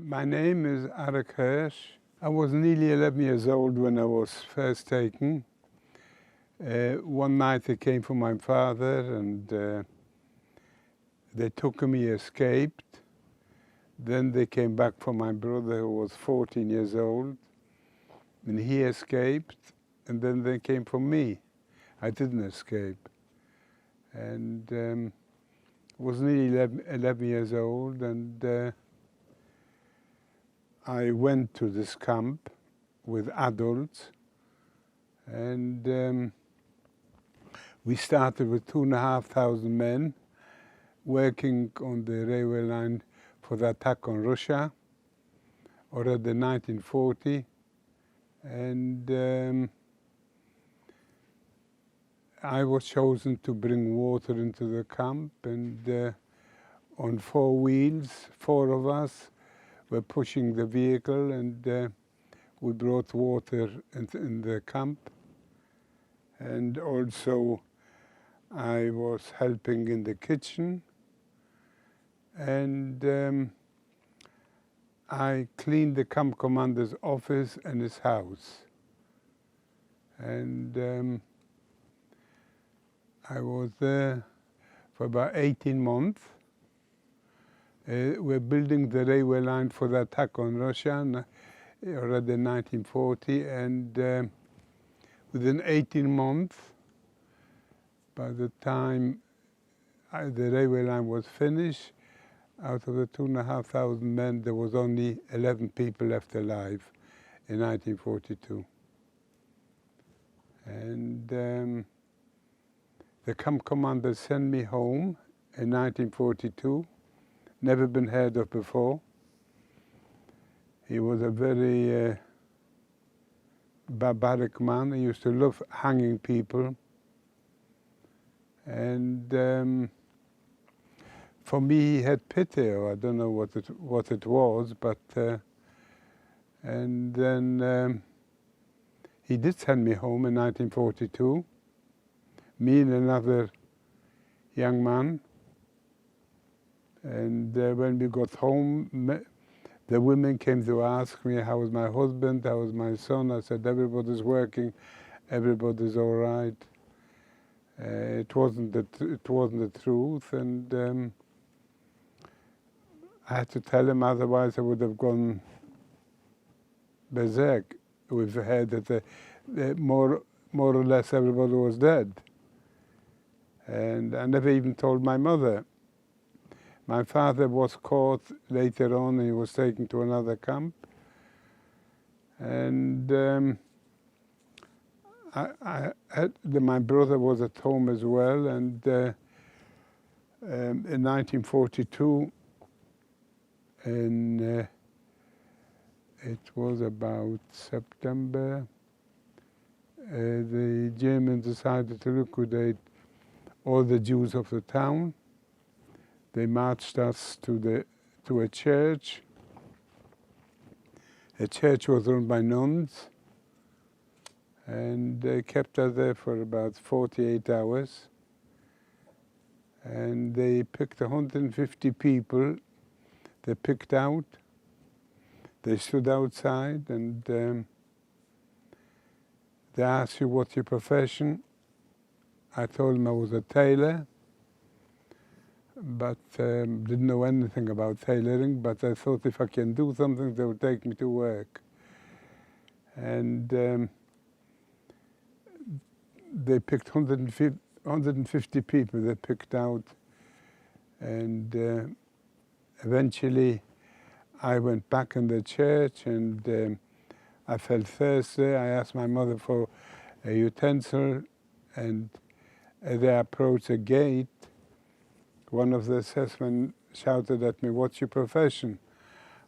My name is Arek Hersh. I was nearly 11 years old when I was first taken. One night they came for my father and they took him, he escaped. Then they came back for my brother who was 14 years old and he escaped, and then they came for me. I didn't escape. And was nearly 11 years old, and I went to this camp with adults, and we started with 2,500 men working on the railway line for the attack on Russia, already 1940, and I was chosen to bring water into the camp, and on 4 wheels, 4 of us were pushing the vehicle, and we brought water in the camp. And also I was helping in the kitchen, and I cleaned the camp commander's office and his house. And I was there for about 18 months. We're building the railway line for the attack on Russia already in 1940, and within 18 months, by the time the railway line was finished, out of the 2,500 men, there was only 11 people left alive in 1942. And the camp commander sent me home in 1942, never been heard of before. He was a very barbaric man. He used to love hanging people. And for me, he had pity, or I don't know what it was, but and then he did send me home in 1942, me and another young man. And when we got home, the women came to ask me, how was my husband, how was my son? I said, everybody's working, everybody's all right. It wasn't the truth, and I had to tell him, otherwise I would have gone berserk. We've heard that more or less everybody was dead. And I never even told my mother. My father was caught later on, and he was taken to another camp. And my brother was at home as well, and in 1942, and it was about September, the Germans decided to liquidate all the Jews of the town. They marched us to a church. The church was run by nuns, and they kept us there for about 48 hours. And they picked 150 people. They picked out. They stood outside, and they asked you, what's your profession? I told them I was a tailor, but didn't know anything about tailoring, but I thought if I can do something, they would take me to work. And they picked 150 people they picked out, and eventually I went back in the church, and I felt thirsty. I asked my mother for a utensil, and as they approached the gate, one of the assessmen shouted at me, what's your profession?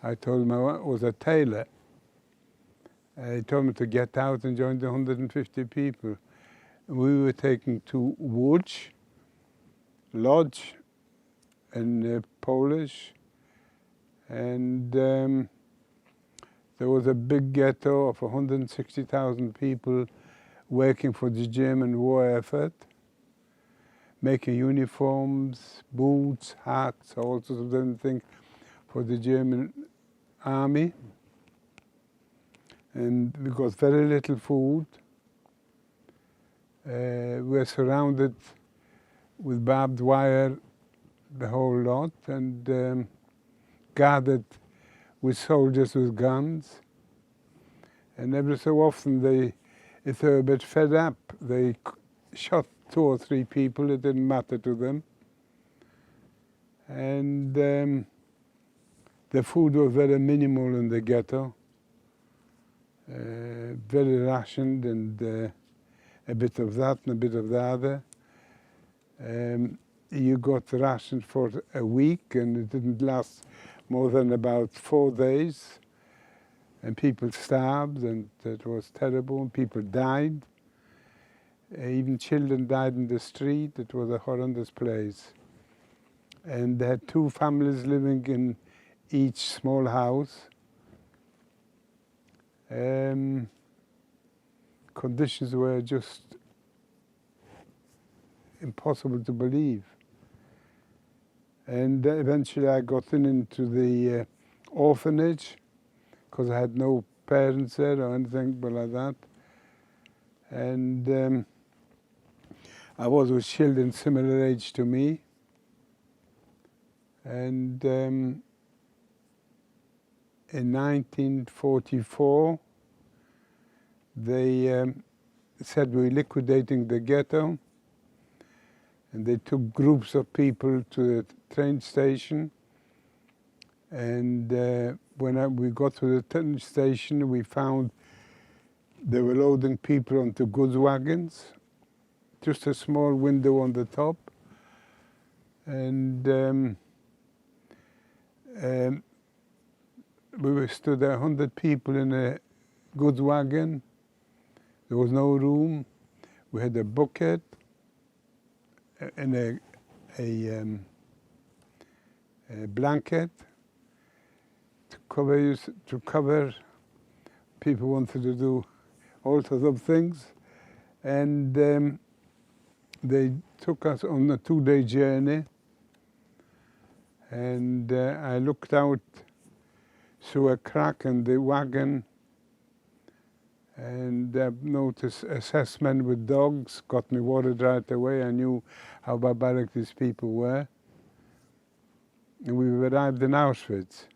I told him I was a tailor. He told me to get out and join the 150 people. We were taken to Łódź, Lodz in Polish, and there was a big ghetto of 160,000 people working for the German war effort, making uniforms, boots, hats, all sorts of different things for the German army, and we got very little food. We were surrounded with barbed wire, the whole lot, and guarded with soldiers with guns. And every so often, if they were a bit fed up, they shot 2 or 3 people. It didn't matter to them. And the food was very minimal in the ghetto, very rationed, and a bit of that and a bit of the other. You got rationed for a week, and it didn't last more than about 4 days. And people starved, and it was terrible. People died. Even children died in the street. It was a horrendous place. And they had 2 families living in each small house. Conditions were just impossible to believe. And eventually I got into the orphanage, because I had no parents there or anything but like that. And I was with children similar age to me. And in 1944, they said we're liquidating the ghetto. And they took groups of people to the train station. And when we got to the train station, we found they were loading people onto goods wagons, just a small window on the top. And we stood 100 people in a goods wagon. There was no room. We had a bucket and a blanket to cover. People wanted to do all sorts of things, and they took us on a 2-day journey. And I looked out through a crack in the wagon, and I noticed assessment with dogs. Got me worried right away. I knew how barbaric these people were. And we arrived in Auschwitz.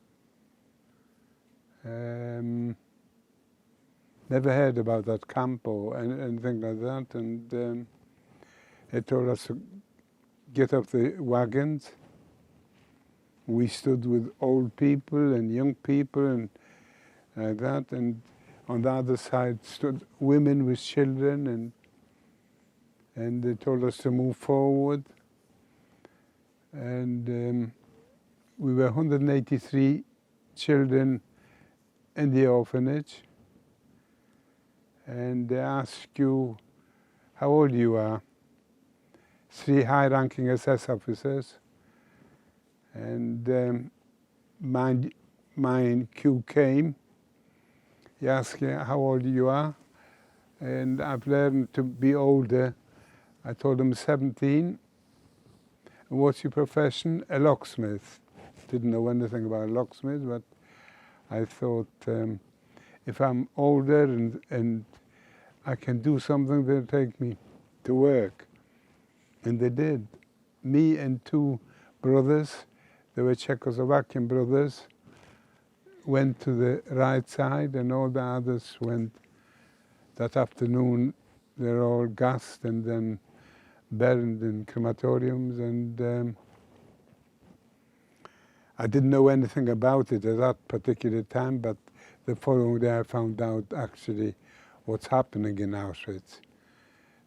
Never heard about that camp or anything like that. And they told us to get off the wagons. We stood with old people and young people and like that. And on the other side stood women with children, and they told us to move forward. And we were 183 children in the orphanage. And they ask you how old you are. 3 high-ranking SS officers. And my cue came. He asked me how old you are. And I've learned to be older. I told him 17. And what's your profession? A locksmith. Didn't know anything about a locksmith, but I thought if I'm older and I can do something, they'll take me to work. And they did. Me and 2 brothers, they were Czechoslovakian brothers, went to the right side, and all the others went that afternoon. They're all gassed and then burned in crematoriums. And I didn't know anything about it at that particular time, but the following day I found out actually what's happening in Auschwitz.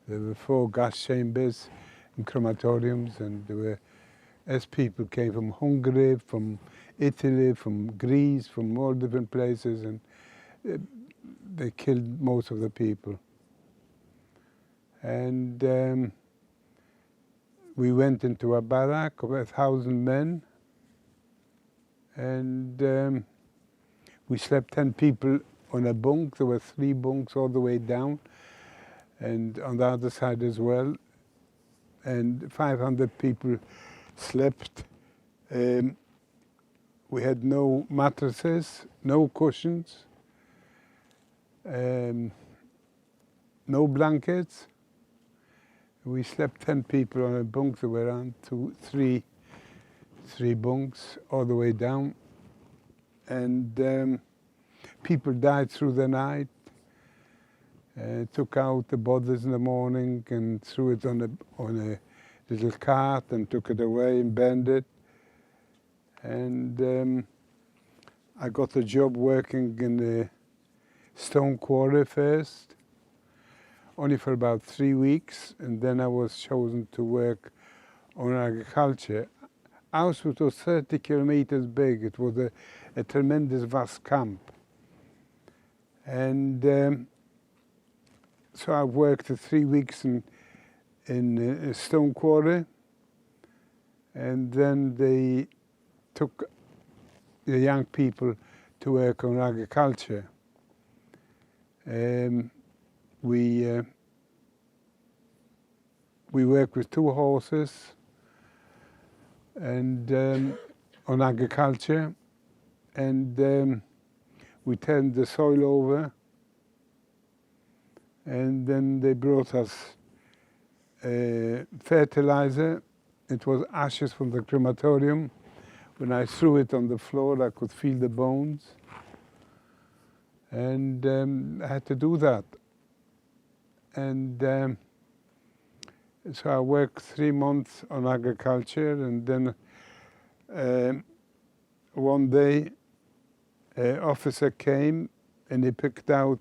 There were 4 gas chambers and crematoriums, and there were, as people came from Hungary, from Italy, from Greece, from all different places, and they killed most of the people. And we went into a barrack of 1,000 men, and we slept 10 people on a bunk. There were 3 bunks all the way down, and on the other side as well. And 500 people slept We had no mattresses, no cushions, no blankets. We slept 10 people on a bunk. There were around three bunks all the way down. And people died through the night. Took out the bodies in the morning and threw it on a little cart and took it away and burned it. And I got a job working in the stone quarry first, only for about 3 weeks, and then I was chosen to work on agriculture. Auschwitz was 30 kilometers big. It was a tremendous vast camp. And so I worked 3 weeks in a stone quarry, and then they took the young people to work on agriculture. We worked with 2 horses and on agriculture, and we turned the soil over, and then they brought us fertilizer. It was ashes from the crematorium. When I threw it on the floor, I could feel the bones. And I had to do that. And so I worked 3 months on agriculture, and then one day an officer came and he picked out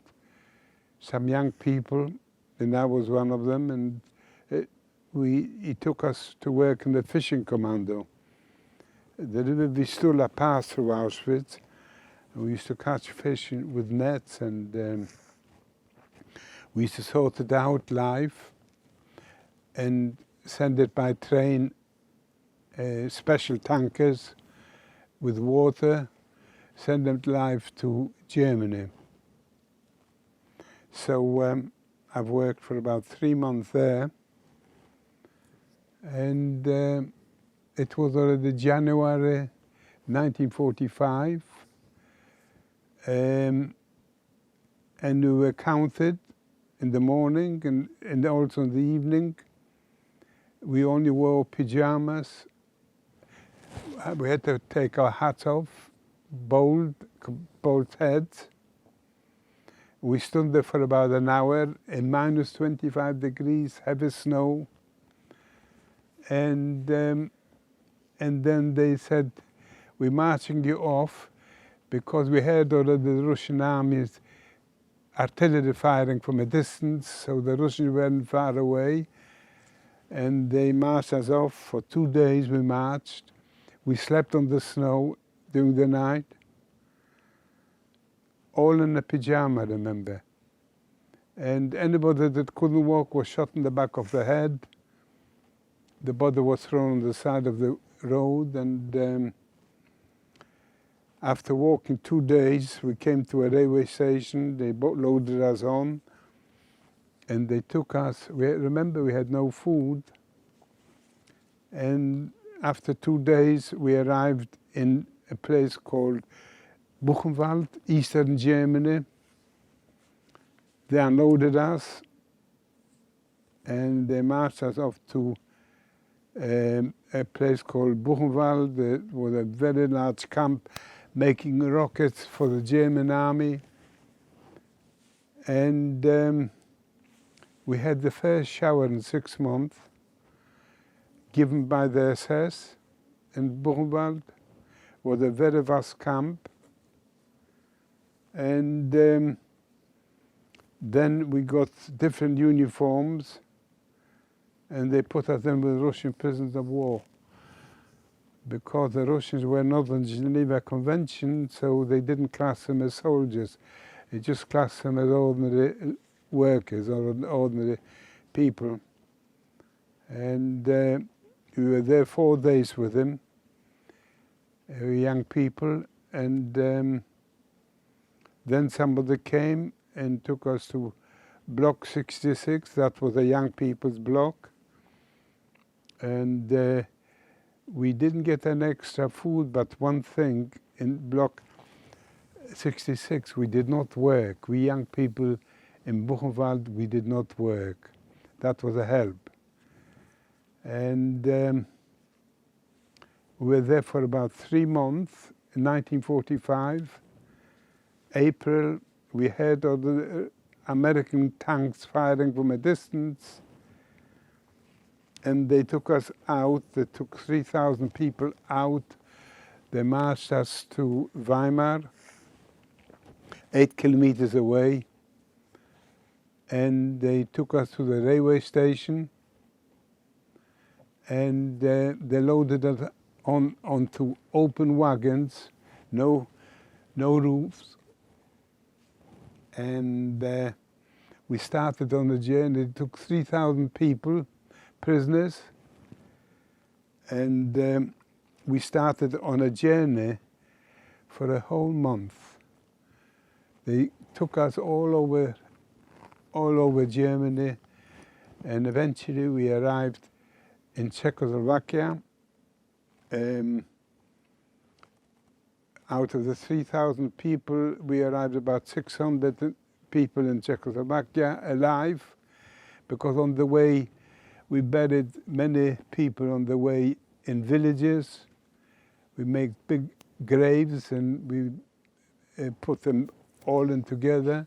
some young people, and I was one of them, and he took us to work in the fishing commando. The river Vistula passed through Auschwitz. We used to catch fish with nets, and we used to sort it out live and send it by train, special tankers with water, send them live to Germany. So I've worked for about 3 months there, and it was already January 1945, and we were counted in the morning and also in the evening. We only wore pajamas. We had to take our hats off, both heads. We stood there for about an hour in minus 25 degrees, heavy snow. And then they said, we're marching you off, because we heard already the Russian army's artillery firing from a distance, so the Russians weren't far away. And they marched us off. For 2 days we marched. We slept on the snow during the night, all in a pyjama, remember. And anybody that couldn't walk was shot in the back of the head. The body was thrown on the side of the road, and after walking 2 days, we came to a railway station. They loaded us on, and they took us. Remember, we had no food. And after 2 days, we arrived in a place called Buchenwald, eastern Germany. They unloaded us, and they marched us off to a place called Buchenwald. There was a very large camp making rockets for the German army. And we had the first shower in 6 months, given by the SS in Buchenwald. It was a very vast camp. And then we got different uniforms, and they put us in with Russian prisoners of war, because the Russians were not on the Geneva Convention, so they didn't class them as soldiers. They just classed them as ordinary workers or ordinary people. And we were there 4 days with them, young people, and then somebody came and took us to Block 66. That was a young people's block. And we didn't get an extra food, but one thing, in block 66, we did not work. We young people in Buchenwald, we did not work. That was a help. And we were there for about 3 months. In 1945, April, we heard of the American tanks firing from a distance, and they took us out. They took 3,000 people out. They marched us to Weimar, 8 kilometers away, and they took us to the railway station, and they loaded us onto open wagons, no roofs, and we started on the journey. It took 3,000 people, prisoners, and we started on a journey for a whole month. They took us all over Germany, and eventually we arrived in Czechoslovakia. Out of the 3,000 people, we arrived about 600 people in Czechoslovakia alive, because on the way we buried many people on the way in villages. We made big graves and we put them all in together.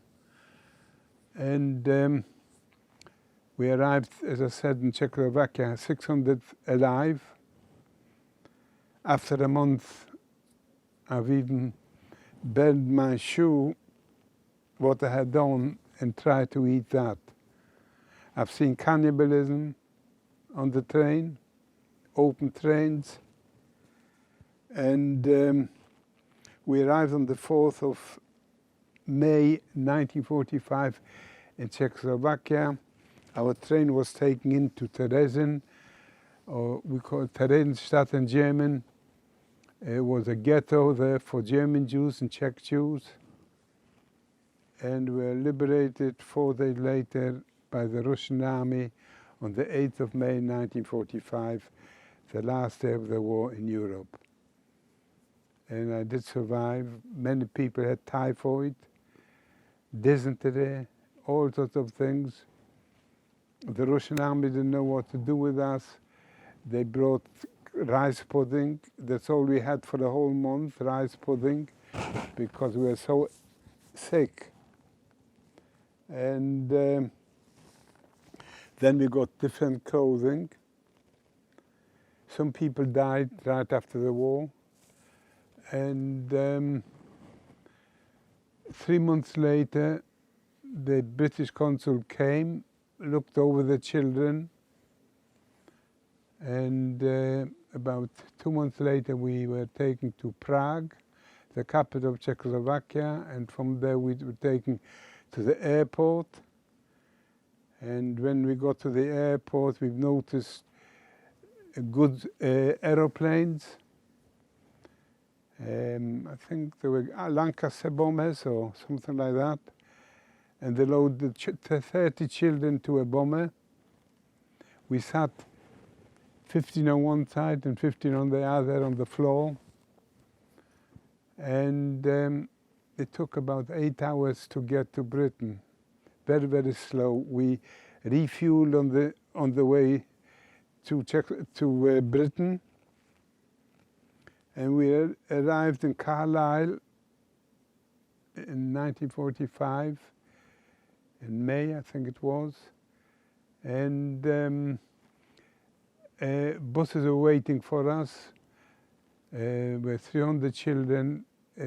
And we arrived, as I said, in Czechoslovakia, 600 alive. After a month, I've even burned my shoe, what I had done, and tried to eat that. I've seen cannibalism on the train, open trains. And we arrived on the 4th of May 1945 in Czechoslovakia. Our train was taken into Terezin, or we call it Theresienstadt in German. It was a ghetto there for German Jews and Czech Jews. And we were liberated 4 days later by the Russian army on the 8th of May 1945, the last day of the war in Europe. And I did survive. Many people had typhoid, dysentery, all sorts of things. The Russian army didn't know what to do with us. They brought rice pudding. That's all we had for the whole month, rice pudding, because we were so sick. And then we got different clothing. Some people died right after the war. And 3 months later, the British consul came, looked over the children, and about 2 months later we were taken to Prague, the capital of Czechoslovakia, and from there we were taken to the airport. And when we got to the airport, we've noticed good aeroplanes. I think there were Lancaster bombers or something like that. And they loaded 30 children to a bomber. We sat 15 on one side and 15 on the other on the floor. And it took about 8 hours to get to Britain. Very, very slow. We refueled on the way to Britain. And we arrived in Carlisle in 1945, in May, I think it was. And buses were waiting for us with 300 children,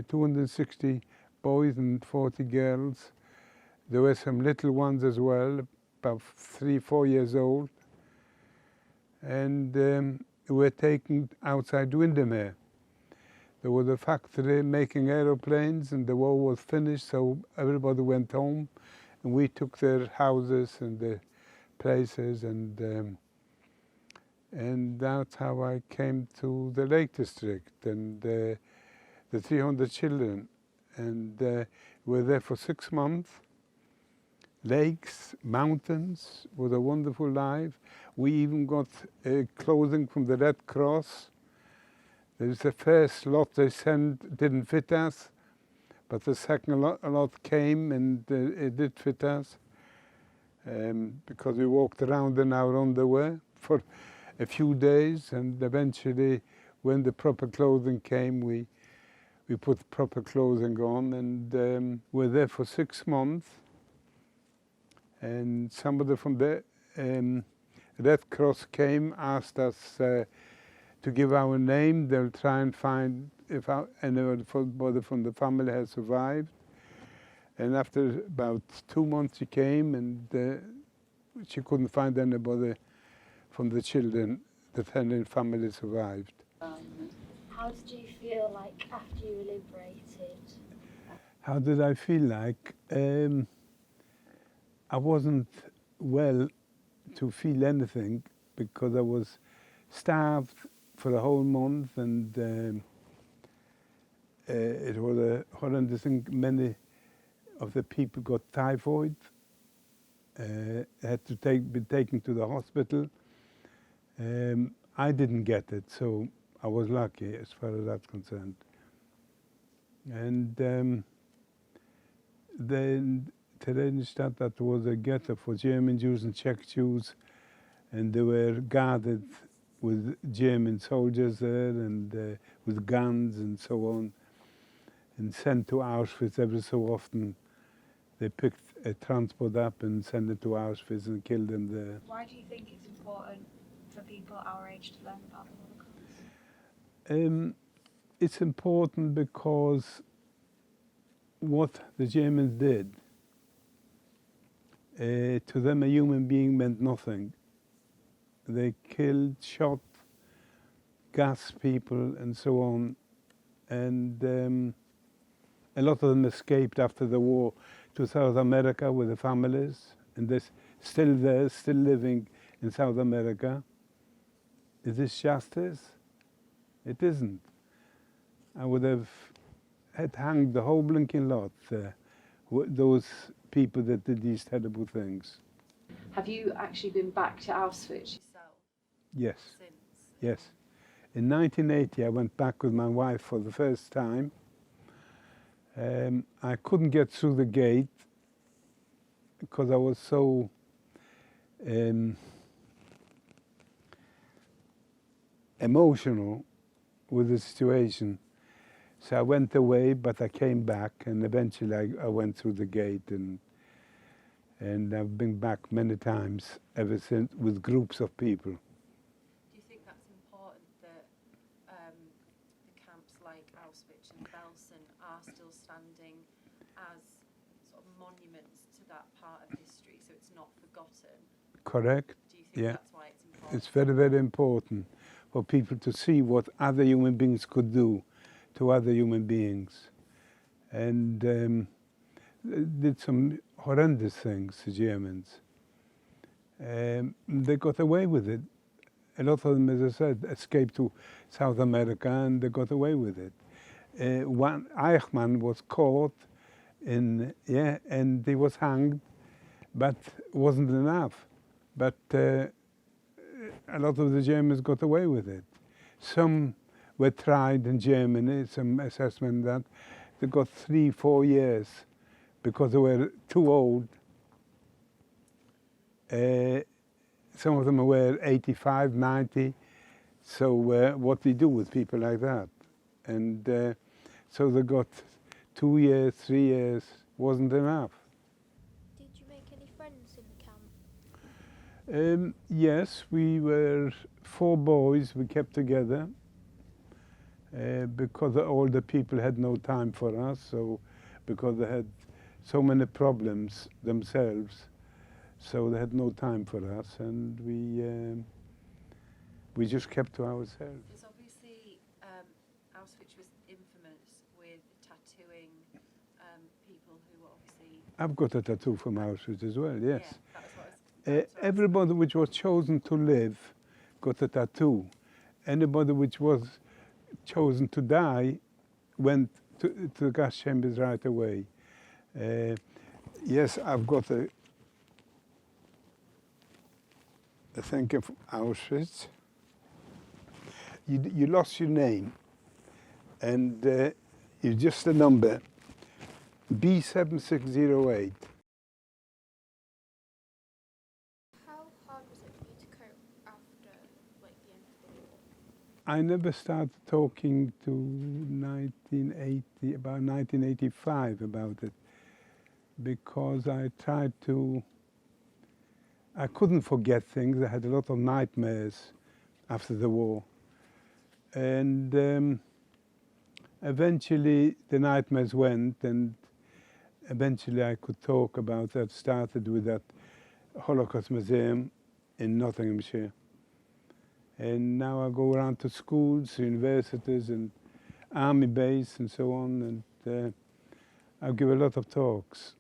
260 boys and 40 girls. There were some little ones as well, about 3-4 years old. And we were taken outside Windermere. There was a factory making aeroplanes, and the war was finished, so everybody went home, and we took their houses and their places, and that's how I came to the Lake District and the 300 children. And we were there for 6 months. Lakes, mountains, was a wonderful life. We even got clothing from the Red Cross. There's the first lot they sent didn't fit us, but the second lot came and it did fit us. Because we walked around in our underwear for a few days, and eventually when the proper clothing came, we put proper clothing on, and we're there for 6 months. And somebody from the Red Cross came, asked us to give our name. They'll try and find if anybody from the family has survived. And after about 2 months she came, and she couldn't find anybody from the children that any family survived. How did you feel like after you were liberated? How did I feel like? I wasn't well to feel anything because I was starved for a whole month, and it was a horrendous thing. Many of the people got typhoid, had to be taken to the hospital. I didn't get it, so I was lucky as far as that's concerned. And then Theresienstadt, that was a ghetto for German Jews and Czech Jews, and they were guarded with German soldiers there, and with guns and so on, and sent to Auschwitz every so often. They picked a transport up and sent it to Auschwitz and killed them there. Why do you think it's important for people our age to learn about the Holocaust? It's important because what the Germans did, to them a human being meant nothing. They killed, shot, gassed people and so on, and a lot of them escaped after the war to South America with the families, and they're still there, still living in South America. Is this justice? It isn't. I would have had hanged the whole blinking lot, those people that did these terrible things. Have you actually been back to Auschwitz yourself? Yes. Since? Yes. In 1980, I went back with my wife for the first time. I couldn't get through the gate because I was so emotional with the situation. So I went away, but I came back, and eventually I went through the gate, and I've been back many times ever since with groups of people. Do you think that's important that the camps like Auschwitz and Belsen are still standing as sort of monuments to that part of history, so it's not forgotten? Correct. Do you think that's why it's important? It's very, very important for people to see what other human beings could do to other human beings. And did some horrendous things, the Germans. They got away with it. A lot of them, as I said, escaped to South America, and they got away with it. One Eichmann was caught, and he was hanged, but wasn't enough. But a lot of the Germans got away with it. Some were tried in Germany, some assessment that they got 3-4 years because they were too old. Some of them were 85, 90. So what do you do with people like that? And so they got 2 years, 3 years, wasn't enough. Did you make any friends in the camp? Yes, we were 4 boys, we kept together. Because all the people had no time for us, so because they had so many problems themselves, so they had no time for us, and we just kept to ourselves. Because obviously Auschwitz was infamous with tattooing people who were obviously... I've got a tattoo from Auschwitz as well, yes. Yeah, that's what Everybody which was chosen to live got a tattoo. Anybody which was chosen to die went to the gas chambers right away. Yes, I've got a thing of Auschwitz. You lost your name. and it's just a number, B7608. How hard was it for you to cope after like the end of the war? I never started talking to 1980, about 1985 about it, because I couldn't forget things. I had a lot of nightmares after the war. And eventually the nightmares went, and eventually I could talk about that. Started with that Holocaust Museum in Nottinghamshire. And now I go around to schools, universities, and army base and so on, and I give a lot of talks.